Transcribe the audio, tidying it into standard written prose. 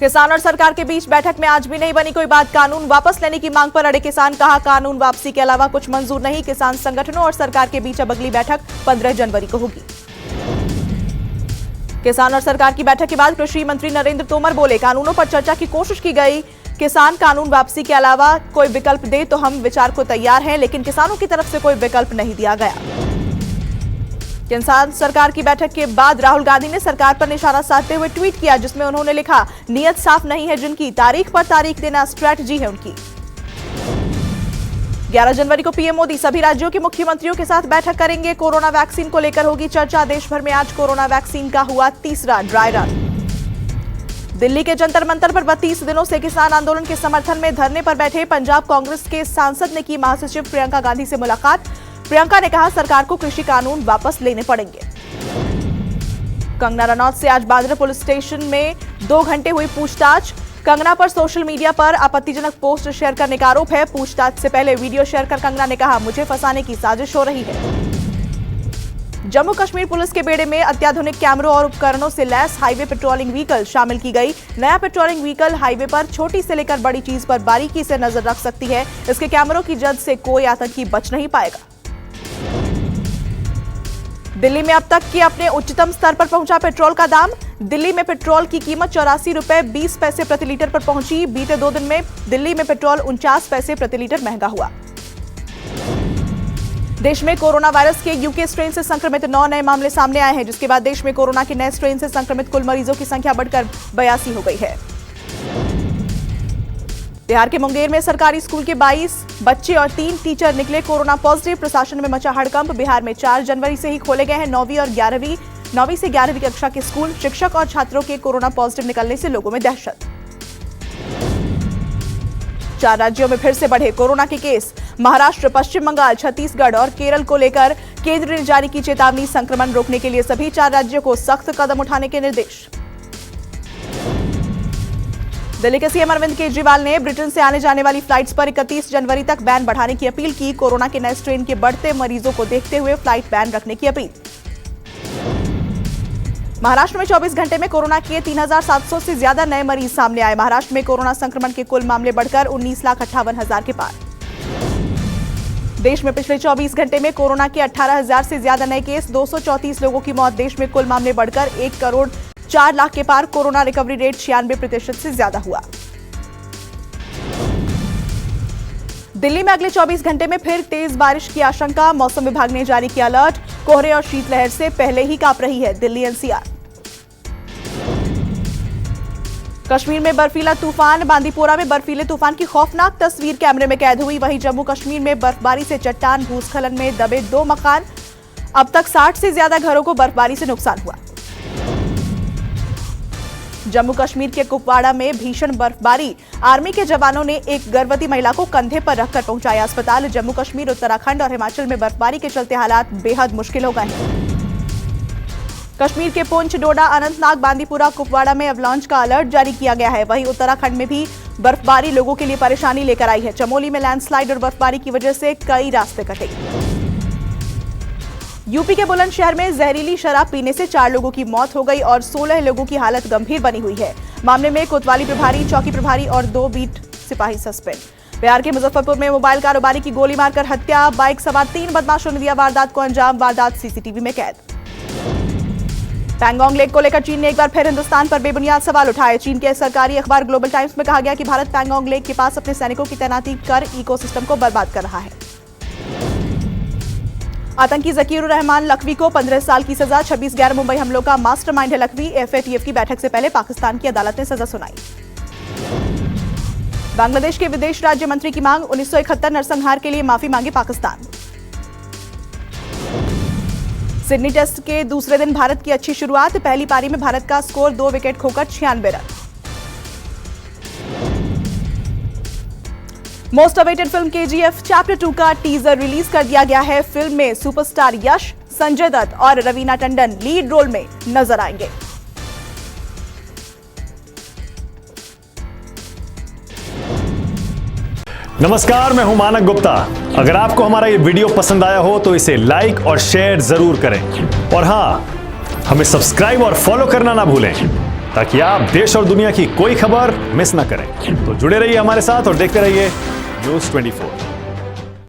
किसान और सरकार के बीच बैठक में आज भी नहीं बनी कोई बात। कानून वापस लेने की मांग पर अड़े किसान, कहा कानून वापसी के अलावा कुछ मंजूर नहीं। किसान संगठनों और सरकार के बीच अब अगली बैठक 15 जनवरी को होगी। किसान और सरकार की बैठक के बाद कृषि मंत्री नरेंद्र तोमर बोले, कानूनों पर चर्चा की कोशिश की गई। किसान कानून वापसी के अलावा कोई विकल्प दे तो हम विचार को तैयार हैं, लेकिन किसानों की तरफ से कोई विकल्प नहीं दिया गया। किसान सरकार की बैठक के बाद राहुल गांधी ने सरकार पर निशाना साधते हुए ट्वीट किया, जिसमें उन्होंने लिखा, नियत साफ नहीं है जिनकी, तारीख पर तारीख देना स्ट्रैटेजी है उनकी। 11 जनवरी को पीएम मोदी सभी राज्यों के मुख्यमंत्रियों के साथ बैठक करेंगे। कोरोना वैक्सीन को लेकर होगी चर्चा। देश भर में आज कोरोना वैक्सीन का हुआ तीसरा ड्राई रन। दिल्ली के जंतर मंतर पर 32 दिनों से किसान आंदोलन के समर्थन में धरने पर बैठे पंजाब कांग्रेस के सांसद ने की महासचिव प्रियंका गांधी से मुलाकात। प्रियंका ने कहा, सरकार को कृषि कानून वापस लेने पड़ेंगे। कंगना रनौत से आज बांद्रा पुलिस स्टेशन में 2 घंटे हुई पूछताछ। कंगना पर सोशल मीडिया पर आपत्तिजनक पोस्ट शेयर करने का आरोप है। पूछताछ से पहले वीडियो शेयर कर कंगना ने कहा, मुझे फंसाने की साजिश हो रही है। जम्मू कश्मीर पुलिस के बेड़े में अत्याधुनिक कैमरों और उपकरणों से लैस हाईवे पेट्रोलिंग व्हीकल शामिल की गई। नया पेट्रोलिंग व्हीकल हाईवे पर छोटी से लेकर बड़ी चीज पर बारीकी से नजर रख सकती है। इसके कैमरों की जद से कोई आतंकी बच नहीं पाएगा। दिल्ली में अब तक के अपने उच्चतम स्तर पर पहुंचा पेट्रोल का दाम। दिल्ली में पेट्रोल की कीमत 84 रुपए 20 पैसे प्रति लीटर पर पहुंची। बीते 2 दिन में दिल्ली में पेट्रोल 49 पैसे प्रति लीटर महंगा हुआ। देश में कोरोना वायरस के यूके स्ट्रेन से संक्रमित 9 नए मामले सामने आए हैं, जिसके बाद देश में कोरोना के नए स्ट्रेन से संक्रमित कुल मरीजों की संख्या बढ़कर 82 हो गई है। बिहार के मुंगेर में सरकारी स्कूल के 22 बच्चे और 3 टीचर निकले कोरोना पॉजिटिव। प्रशासन में मचा हड़कंप। बिहार में 4 जनवरी से ही खोले गए हैं 9वीं से 11वीं कक्षा के स्कूल। शिक्षक और छात्रों के कोरोना पॉजिटिव निकलने से लोगों में दहशत। 4 राज्यों में फिर से बढ़े कोरोना के केस। महाराष्ट्र, पश्चिम बंगाल, छत्तीसगढ़ और केरल को लेकर केंद्र ने जारी की चेतावनी। संक्रमण रोकने के लिए सभी 4 राज्यों को सख्त कदम उठाने के निर्देश। दिल्ली के सीएम अरविंद केजरीवाल ने ब्रिटेन से आने जाने वाली फ्लाइट्स पर 31 जनवरी तक बैन बढ़ाने की अपील की। कोरोना के नए स्ट्रेन के बढ़ते मरीजों को देखते हुए फ्लाइट बैन रखने की अपील। महाराष्ट्र में 24 घंटे में कोरोना के 3700 से ज्यादा नए मरीज सामने आए। महाराष्ट्र में कोरोना संक्रमण के कुल मामले बढ़कर 19,58,000 के पार। देश में पिछले 24 घंटे में कोरोना के 18,000 से ज्यादा नए केस। 234 लोगों की मौत। देश में कुल मामले बढ़कर 1,04,00,000 के पार। कोरोना रिकवरी रेट 96% से ज्यादा हुआ। दिल्ली में अगले 24 घंटे में फिर तेज बारिश की आशंका। मौसम विभाग ने जारी किया अलर्ट। कोहरे और शीतलहर से पहले ही कांप रही है दिल्ली एनसीआर। कश्मीर में बर्फीला तूफान। बांदीपोरा में बर्फीले तूफान की खौफनाक तस्वीर कैमरे में कैद हुई। वहीं जम्मू कश्मीर में बर्फबारी से चट्टान भूस्खलन में दबे 2 मकान। अब तक 60 से ज्यादा घरों को बर्फबारी से नुकसान हुआ। जम्मू कश्मीर के कुपवाड़ा में भीषण बर्फबारी। आर्मी के जवानों ने एक गर्भवती महिला को कंधे पर रखकर पहुंचाया अस्पताल। जम्मू कश्मीर, उत्तराखंड और हिमाचल में बर्फबारी के चलते हालात बेहद मुश्किल हो गए हैं। कश्मीर के पुंछ, डोडा, अनंतनाग, बांदीपुरा, कुपवाड़ा में अवलांच का अलर्ट जारी किया गया है। वहीं उत्तराखंड में भी बर्फबारी लोगों के लिए परेशानी लेकर आई है। चमोली में लैंडस्लाइड और बर्फबारी की वजह से कई रास्ते कटे। यूपी के बुलंदशहर में जहरीली शराब पीने से 4 लोगों की मौत हो गई और 16 लोगों की हालत गंभीर बनी हुई है। मामले में कोतवाली प्रभारी, चौकी प्रभारी और 2 बीट सिपाही सस्पेंड। बिहार के मुजफ्फरपुर में मोबाइल कारोबारी की गोली मारकर हत्या। बाइक सवार 3 बदमाशों ने दिया वारदात को अंजाम। वारदात सीसीटीवी में कैद। पैंगोंग लेक को लेकर चीन ने एक बार फिर हिंदुस्तान पर बेबुनियाद सवाल उठाए। चीन के सरकारी अखबार ग्लोबल टाइम्स में कहा गया कि भारत पैंगोंग लेक के पास अपने सैनिकों की तैनाती कर इकोसिस्टम को बर्बाद कर रहा है। आतंकी जकीरुर रहमान लखवी को 15 साल की सजा। 26 गैर मुंबई हमलों का मास्टरमाइंड है लखवी। एफएटीएफ की बैठक से पहले पाकिस्तान की अदालत ने सजा सुनाई। बांग्लादेश के विदेश राज्य मंत्री की मांग। 1971 नरसंहार के लिए माफी मांगे पाकिस्तान। सिडनी टेस्ट के दूसरे दिन भारत की अच्छी शुरुआत। पहली पारी में भारत का स्कोर 2 विकेट खोकर 96 run. Most awaited film KGF chapter 2 का टीजर रिलीज कर दिया गया है। फिल्म में सुपरस्टार यश, संजय दत्त और रवीना टंडन लीड रोल में नजर आएंगे। नमस्कार, मैं हूं मानक गुप्ता। अगर आपको हमारा ये वीडियो पसंद आया हो तो इसे लाइक और शेयर जरूर करें और हां, हमें सब्सक्राइब और फॉलो करना ना भूलें ताकि आप देश और दुनिया की कोई खबर मिस ना करें। तो जुड़े रहिए हमारे साथ और देखते रहिए न्यूज़ 24।